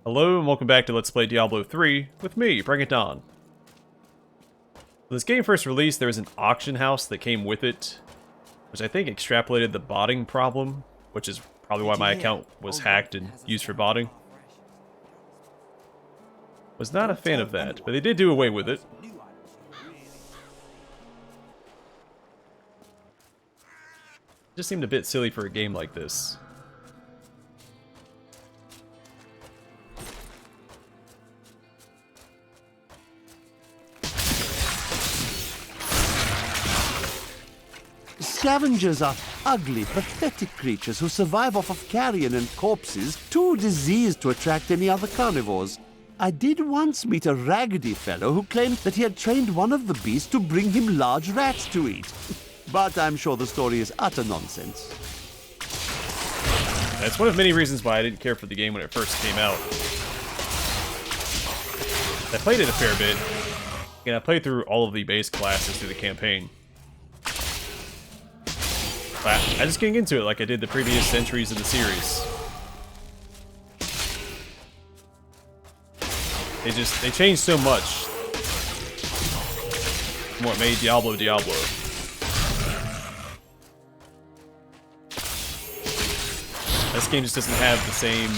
Hello and welcome back to Let's Play Diablo 3 with me, BringItDon. When this game first released, there was an auction house that came with it, which I think extrapolated the botting problem, which is probably why my account was hacked and used for botting. Was not a fan of that, but they did do away with it. Just seemed a bit silly for a game like this. Scavengers are ugly, pathetic creatures who survive off of carrion and corpses, too diseased to attract any other carnivores. I did once meet a raggedy fellow who claimed that he had trained one of the beasts to bring him large rats to eat. But I'm sure the story is utter nonsense. That's one of many reasons why I didn't care for the game when it first came out. I played it a fair bit, and I played through all of the base classes through the campaign. I just getting into it like I did the previous entries in the series. They changed so much from what made Diablo Diablo. This game just doesn't have the same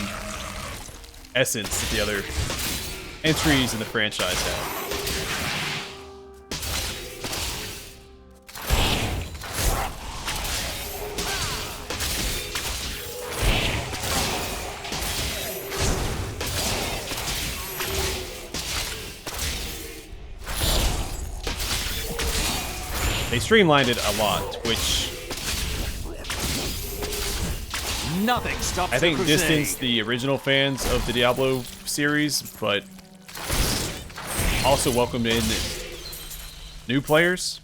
essence that the other entries in the franchise have. They streamlined it a lot, which nothing stops I think the crusade. distanced the original fans of the Diablo series, but also welcomed in new players.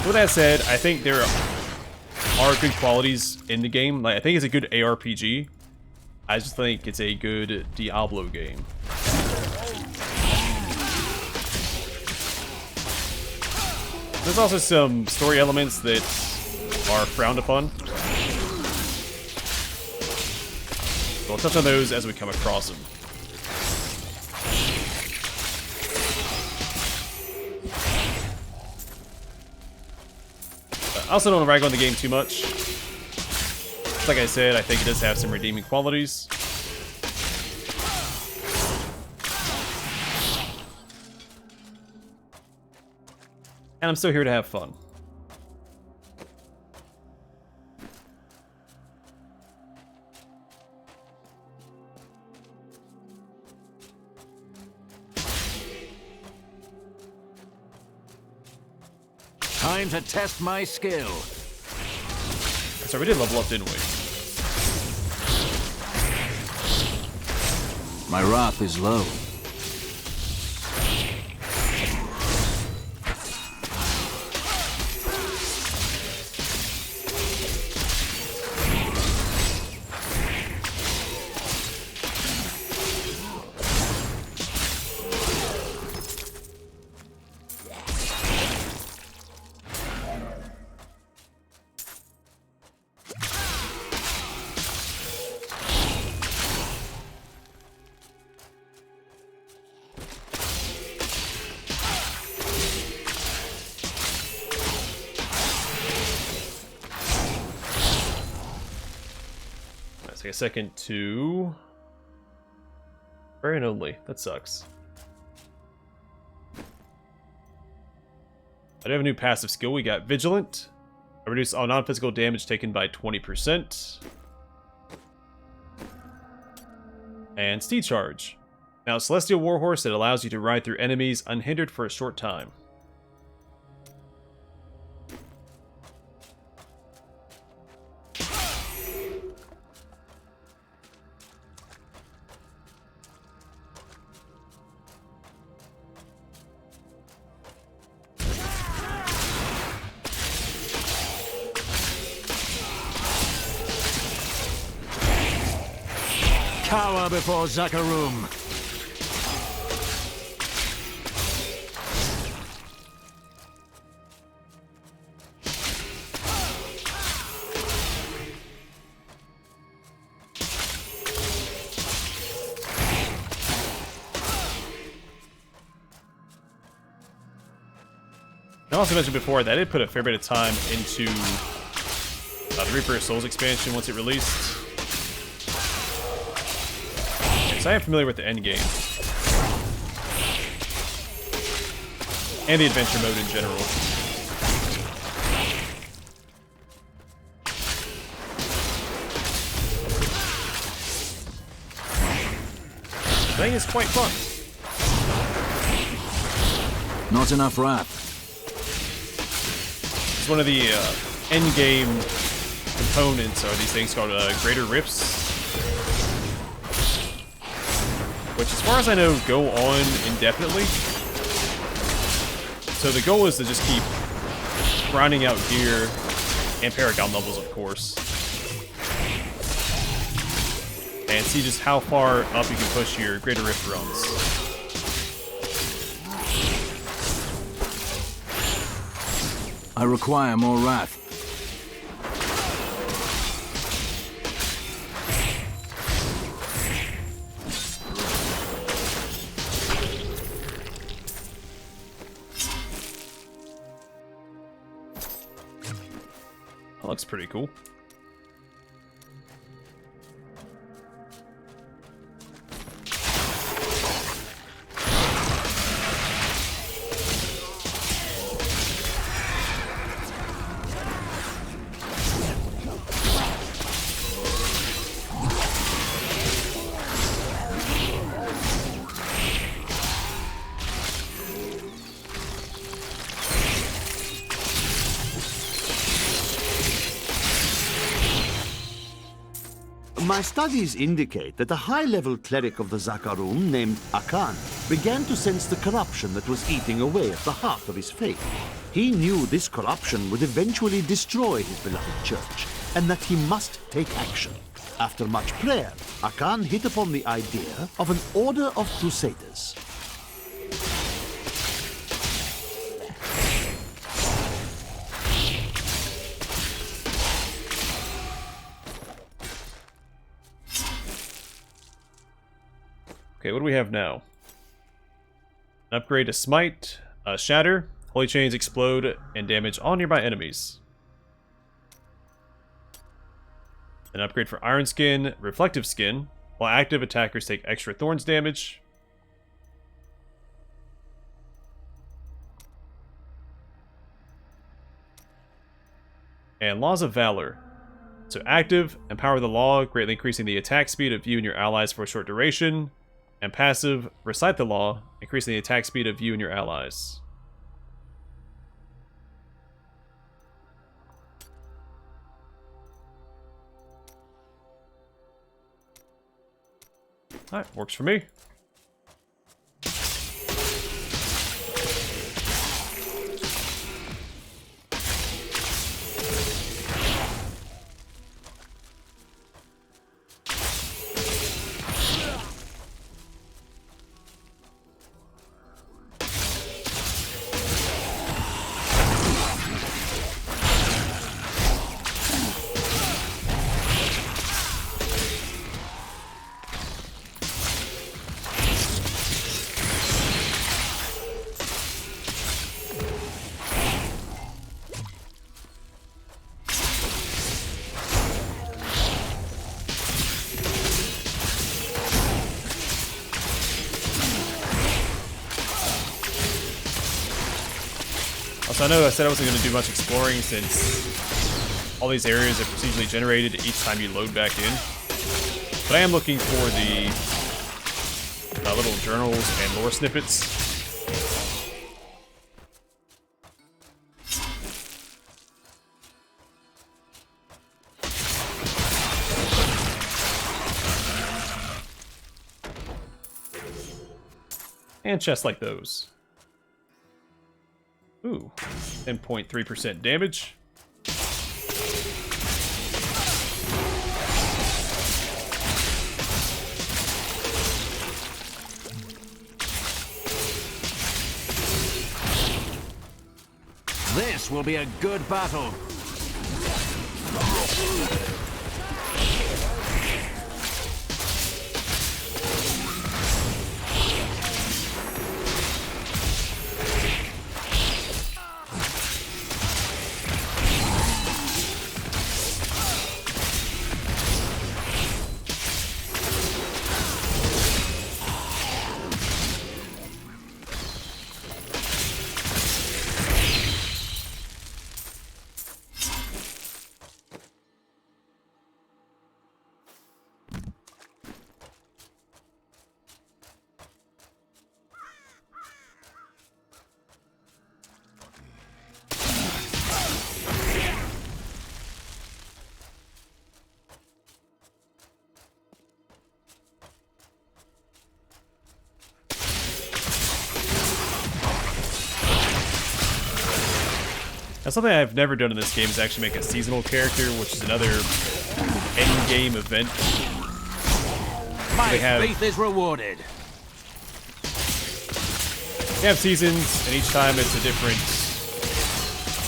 With that said, I think there are good qualities in the game. Like, I think it's a good ARPG. I just think it's a good Diablo game. There's also some story elements that are frowned upon. We'll touch on those as we come across them. I also don't want to rag on the game too much. Like I said, I think it does have some redeeming qualities. And I'm still here to have fun. Time to test my skill. So we did level up, didn't we? My wrath is low. Take a second to... Very only. That sucks. I do have a new passive skill. We got Vigilant. I reduce all non-physical damage taken by 20%. And Steed Charge. Now, Celestial Warhorse that allows you to ride through enemies unhindered for a short time. Cower before Zakarum. I also mentioned before that I did put a fair bit of time into the Reaper of Souls expansion once it released. So I am familiar with the end game. And the adventure mode in general. Playing is quite fun. Not enough wrath. It's one of the end game components are these things called greater rifts, which as far as I know go on indefinitely. So the goal is to just keep grinding out gear and Paragon levels, of course, and see just how far up you can push your greater rift runs. I require more wrath. That looks pretty cool. My studies indicate that a high-level cleric of the Zakarum named Akan began to sense the corruption that was eating away at the heart of his faith. He knew this corruption would eventually destroy his beloved church, and that he must take action. After much prayer, Akan hit upon the idea of an order of crusaders. Okay, what do we have now? An upgrade to Smite, Shatter, Holy Chains explode, and damage all nearby enemies. An upgrade for Iron Skin, Reflective Skin, while active attackers take extra Thorns damage. And Laws of Valor. So active, empower the law, greatly increasing the attack speed of you and your allies for a short duration. And passive, recite the law, increasing the attack speed of you and your allies. Alright, works for me. So I know I said I wasn't going to do much exploring since all these areas are procedurally generated each time you load back in. But I am looking for the little journals and lore snippets. And chests like those. Ooh, 10.3% damage. This will be a good battle. Now, something I've never done in this game is actually make a seasonal character, which is another end-game event. My faith is rewarded. They have seasons, and each time it's a different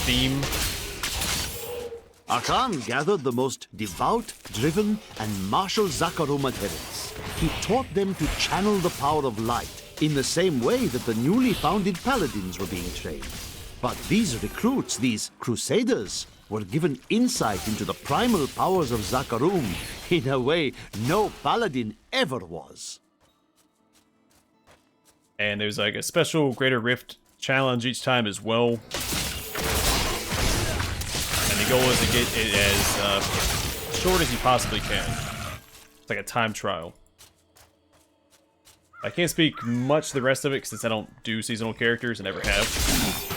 theme. Akan gathered the most devout, driven, and martial Zakarum adherents. He taught them to channel the power of light in the same way that the newly founded paladins were being trained. But these recruits, these crusaders, were given insight into the primal powers of Zakarum in a way no paladin ever was. And there's like a special Greater Rift challenge each time as well. And the goal is to get it as short as you possibly can. It's like a time trial. I can't speak much to the rest of it since I don't do seasonal characters and never have.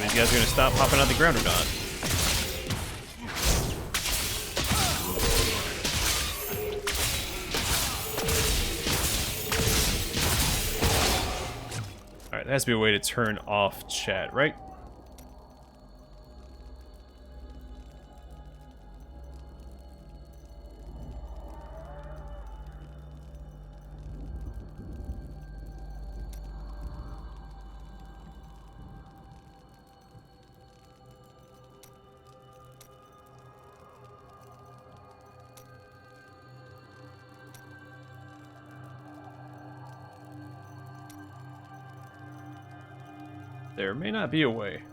You guys are gonna stop popping out the ground or not? Alright, there has to be a way to turn off chat, right? There may not be a way.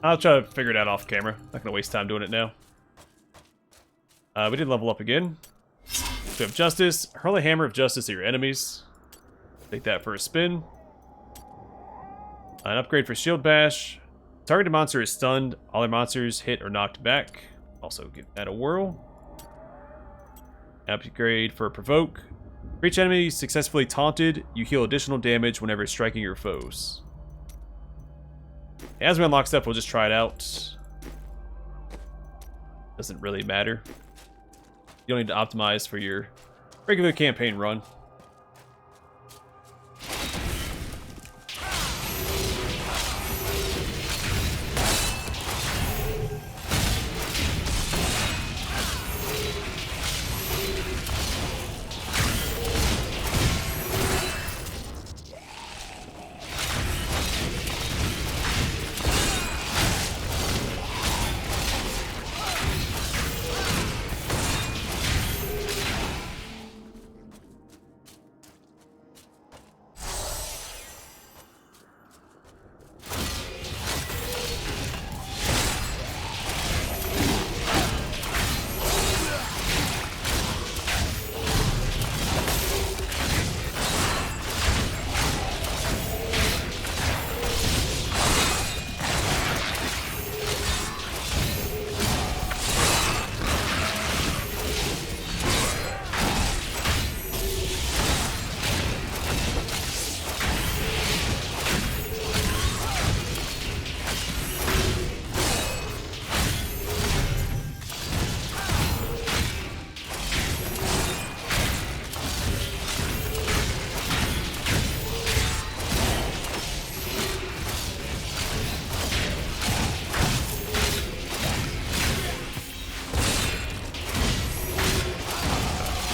I'll try to figure it out off camera. Not gonna waste time doing it now. We did level up again. We have Justice. Hurl a hammer of justice at your enemies. Take that for a spin. An upgrade for Shield Bash. Targeted monster is stunned. All their monsters hit or knocked back. Also give that a whirl. Upgrade for Provoke. For each enemy successfully taunted, you heal additional damage whenever striking your foes. As we unlock stuff, we'll just try it out. Doesn't really matter. You don't need to optimize for your regular campaign run.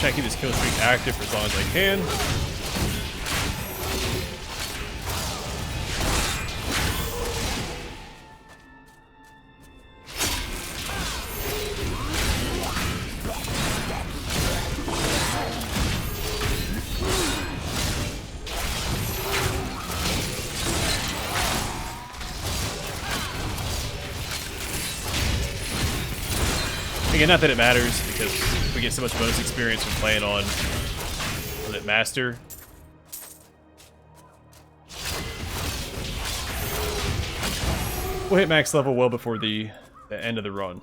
Try to keep this kill streak active for as long as I can. Again, not that it matters, because we get so much bonus experience from playing on Master. We'll hit max level well before the end of the run.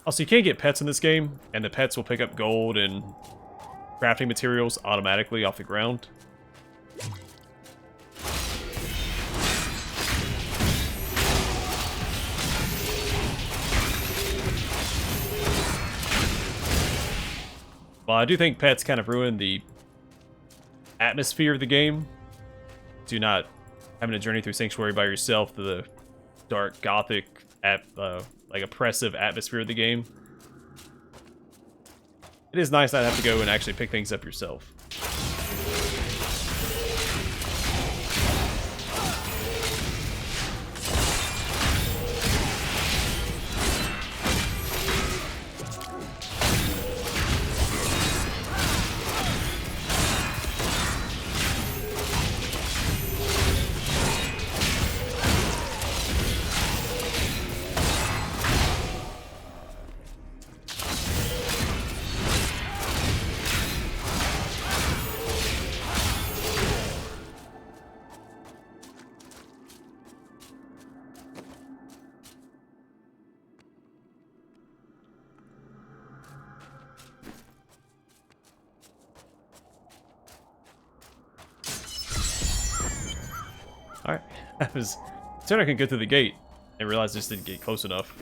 Also, you can't get pets in this game, and the pets will pick up gold and crafting materials automatically off the ground. Well, I do think pets kind of ruin the atmosphere of the game. Do not having to journey through Sanctuary by yourself to the dark, gothic, like oppressive atmosphere of the game. It is nice not to have to go and actually pick things up yourself. Alright, I was certain I could go through the gate and realized I just didn't get close enough.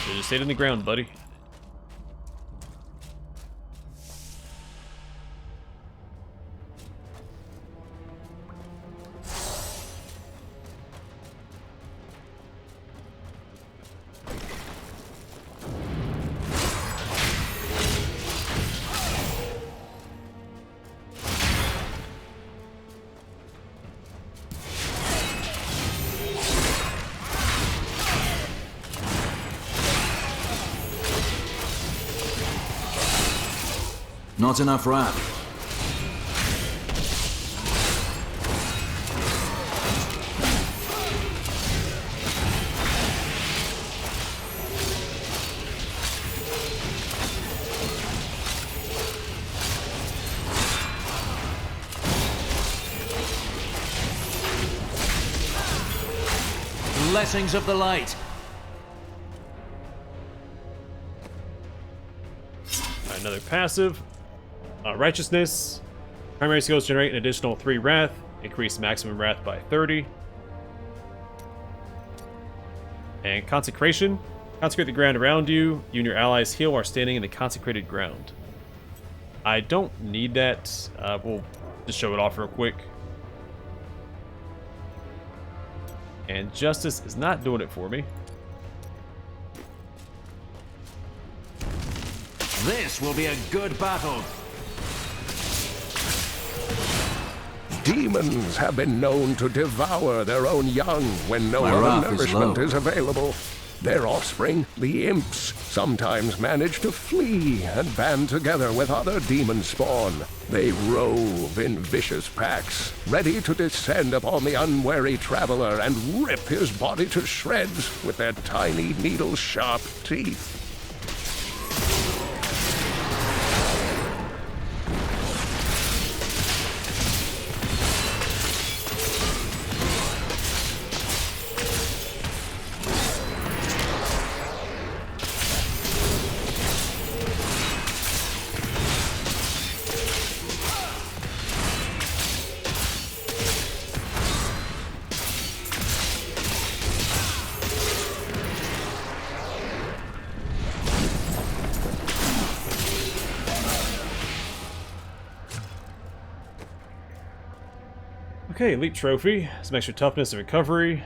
Should've just stayed in the ground, buddy. Not enough wrap. Blessings of the light. Another passive. Righteousness. Primary skills generate an additional 3 wrath. Increase maximum wrath by 30. And consecration. Consecrate the ground around you. You and your allies heal while standing in the consecrated ground. I don't need that. We'll just show it off real quick. And justice is not doing it for me. This will be a good battle. Demons have been known to devour their own young when no other nourishment is available. Their offspring, the imps, sometimes manage to flee and band together with other demon spawn. They rove in vicious packs, ready to descend upon the unwary traveler and rip his body to shreds with their tiny needle-sharp teeth. Okay, Elite Trophy. Some extra toughness and recovery.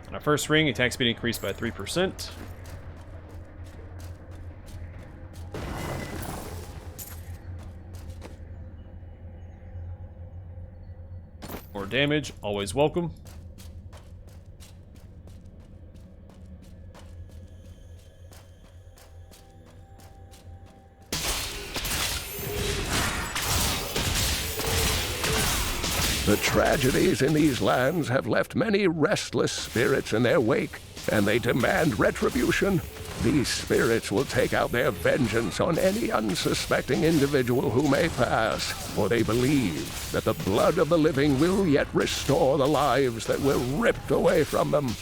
On our first ring, attack speed increased by 3%. damage, always welcome. The tragedies in these lands have left many restless spirits in their wake, and they demand retribution. These spirits will take out their vengeance on any unsuspecting individual who may pass, for they believe that the blood of the living will yet restore the lives that were ripped away from them.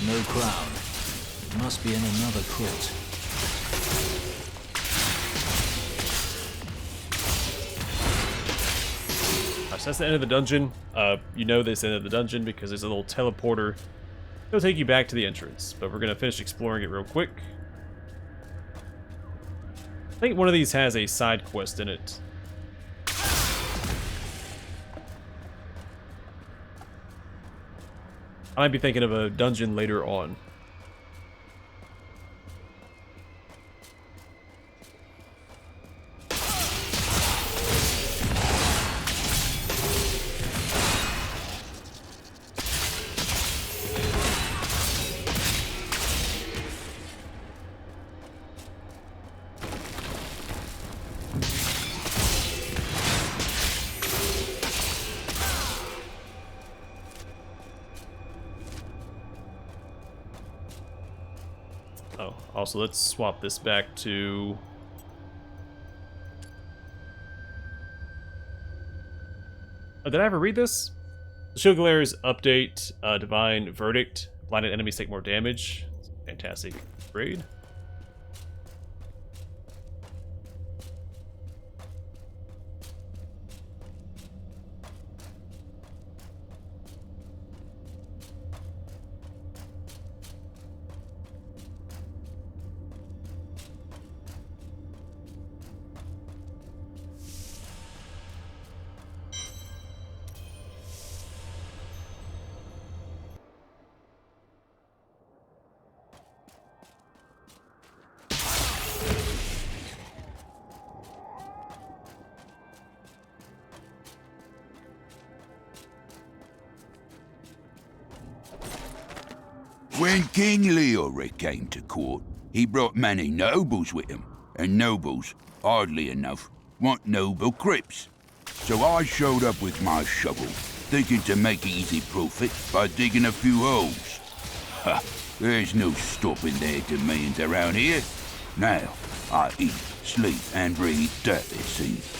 No crown. Must be in another crypt. So that's the end of the dungeon. You know this end of the dungeon because there's a little teleporter. It'll take you back to the entrance, but we're going to finish exploring it real quick. I think one of these has a side quest in it. I might be thinking of a dungeon later on. Oh, also let's swap this back to... Oh, did I ever read this? Shulgalair's update, Divine Verdict. Blinded enemies take more damage. Fantastic grade. When King Leoric came to court, he brought many nobles with him, and nobles, oddly enough, want noble crypts. So I showed up with my shovel, thinking to make easy profit by digging a few holes. Ha! There's no stopping their demands around here. Now, I eat, sleep, and breathe dirt, it seems.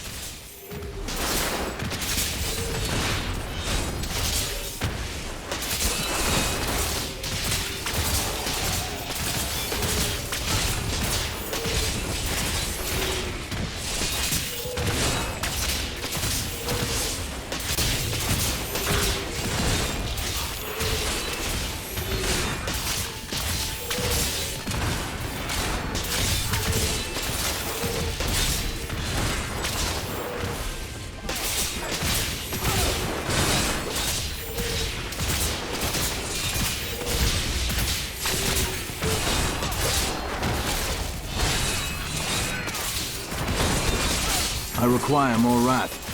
I require more wrath.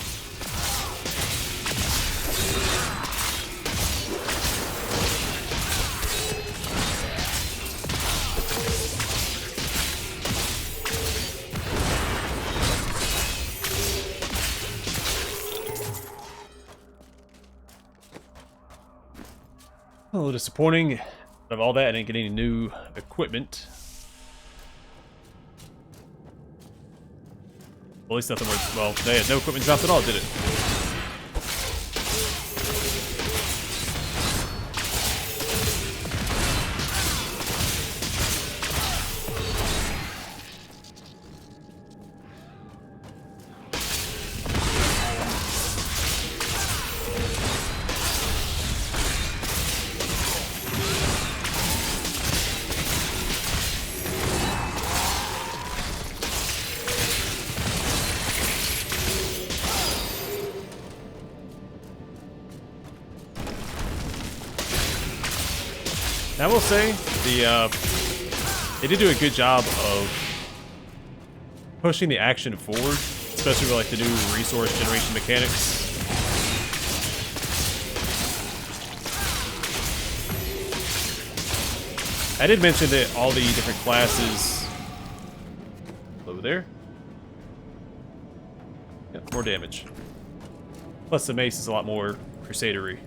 A little disappointing. Of all that, I didn't get any new equipment. Well, at least nothing was... Well, they had no equipment dropped at all, did it? I will say they did do a good job of pushing the action forward, especially with like the new resource generation mechanics. I did mention that all the different classes over there. Yep, more damage. Plus the mace is a lot more crusadery.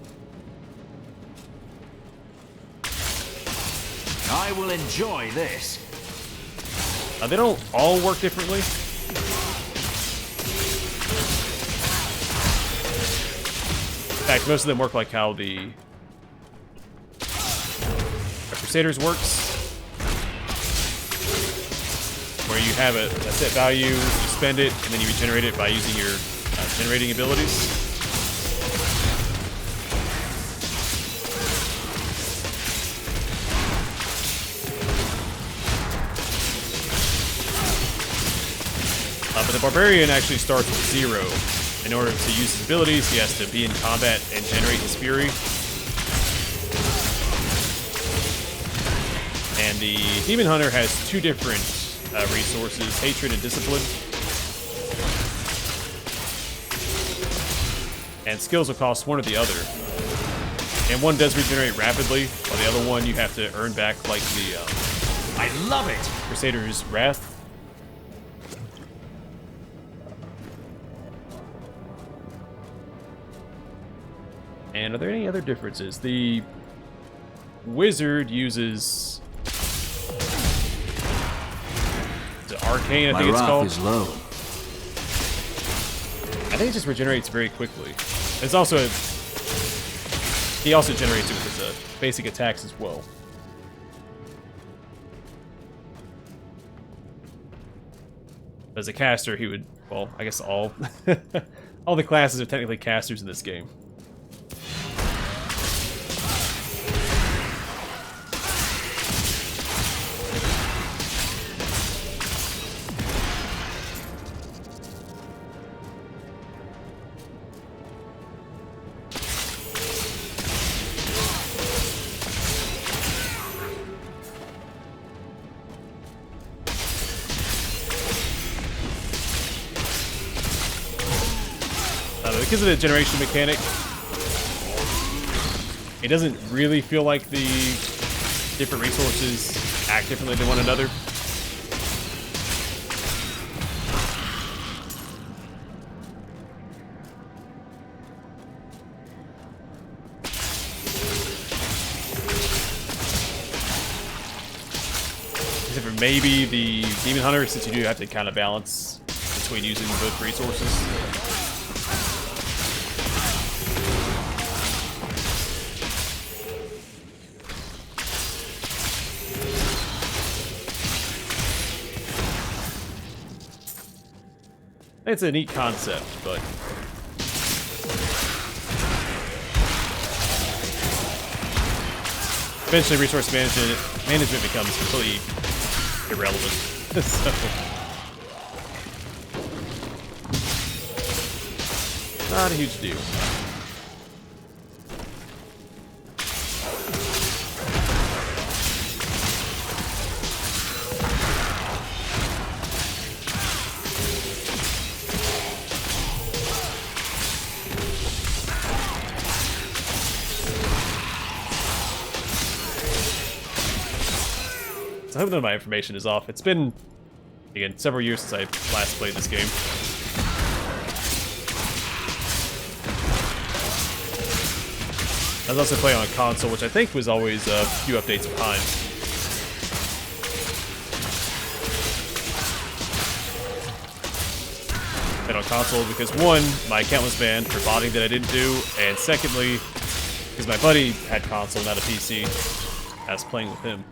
I will enjoy this. They don't all work differently. In fact, most of them work like how the Crusaders works, where you have a set value, you spend it, and then you regenerate it by using your generating abilities. But the Barbarian actually starts with 0. In order to use his abilities, he has to be in combat and generate his fury. And the Demon Hunter has 2 different resources, Hatred and Discipline. And skills will cost one or the other. And one does regenerate rapidly, while the other one you have to earn back like the I love it! Crusader's Wrath. And are there any other differences? The Wizard uses the Arcane, I think it's called. My wrath is low. I think it just regenerates very quickly. It's also he also generates it with his basic attacks as well. As a caster, he would, well, I guess all all the classes are technically casters in this game. Because of the generation mechanic, it doesn't really feel like the different resources act differently than one another. Except for maybe the Demon Hunter, since you do have to kind of balance between using both resources. It's a neat concept, but eventually resource management becomes completely irrelevant. So, not a huge deal. I hope none of my information is off. It's been, again, several years since I last played this game. I was also playing on console, which I think was always a few updates behind. And on console because, one, my account was banned for botting that I didn't do, and secondly, because my buddy had console, not a PC, I was playing with him.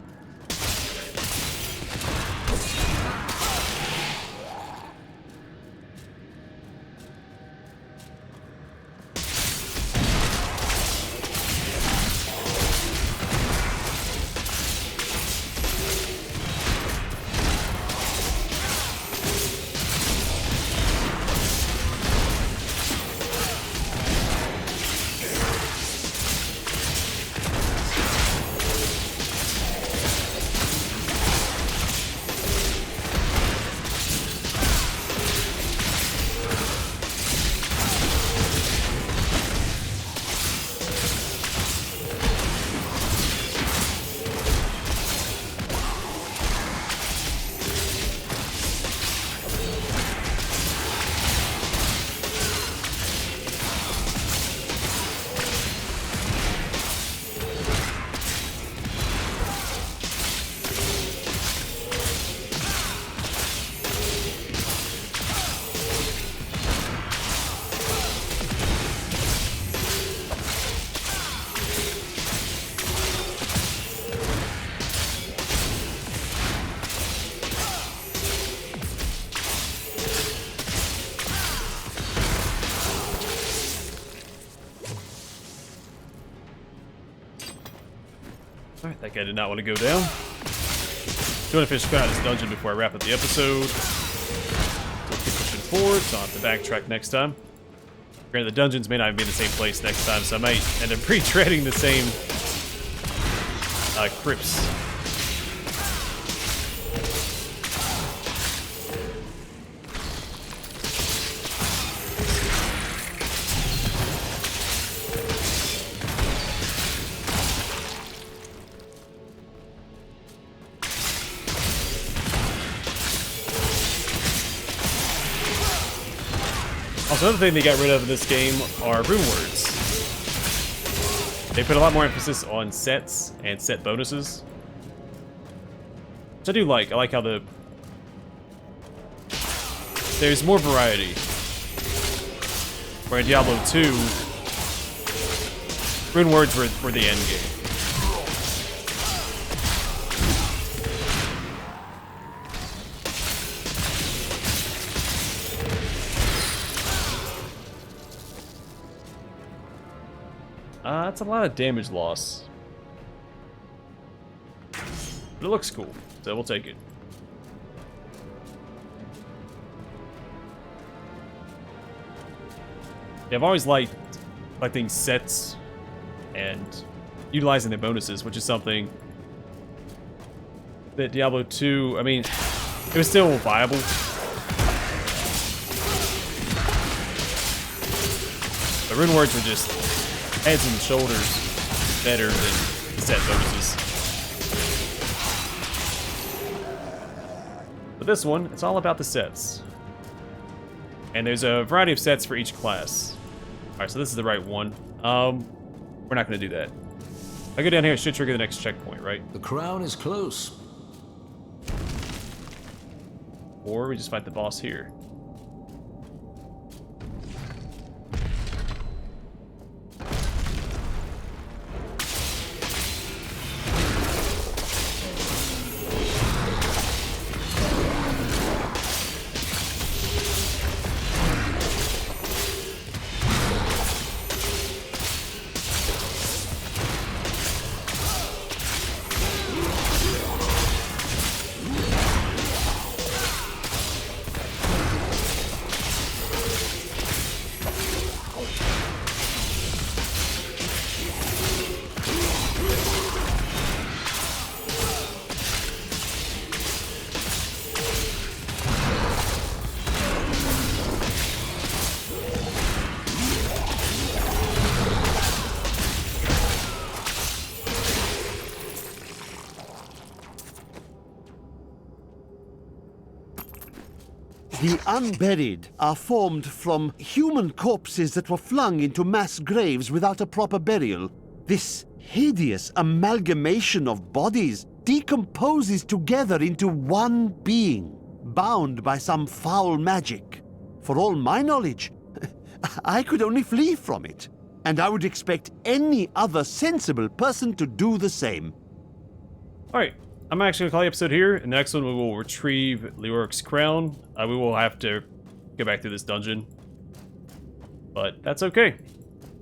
Like I did not want to go down. Just want to finish out this dungeon before I wrap up the episode. So keep pushing forward, so I'll have to backtrack next time. Granted, the dungeons may not even be in the same place next time, so I might end up retreading the same crypts. Also, another thing they got rid of in this game are rune words. They put a lot more emphasis on sets and set bonuses, which I do like. I like how there's more variety. Where in Diablo 2, rune words were the end game. That's a lot of damage loss. But it looks cool, so we'll take it. Yeah, I've always liked collecting sets and utilizing the bonuses, which is something that Diablo 2, I mean, it was still viable. The rune words were just heads and shoulders better than set bonuses. But this one, it's all about the sets. And there's a variety of sets for each class. Alright, so this is the right one. We're not going to do that. If I go down here, it should trigger the next checkpoint, right? The crown is close. Or we just fight the boss here. The unburied are formed from human corpses that were flung into mass graves without a proper burial. This hideous amalgamation of bodies decomposes together into one being, bound by some foul magic. For all my knowledge, I could only flee from it, and I would expect any other sensible person to do the same. Alright, I'm actually going to call the episode here. In the next one, we will retrieve Leoric's crown. We will have to go back through this dungeon. But that's okay.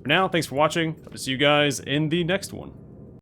For now, thanks for watching. Hope to see you guys in the next one.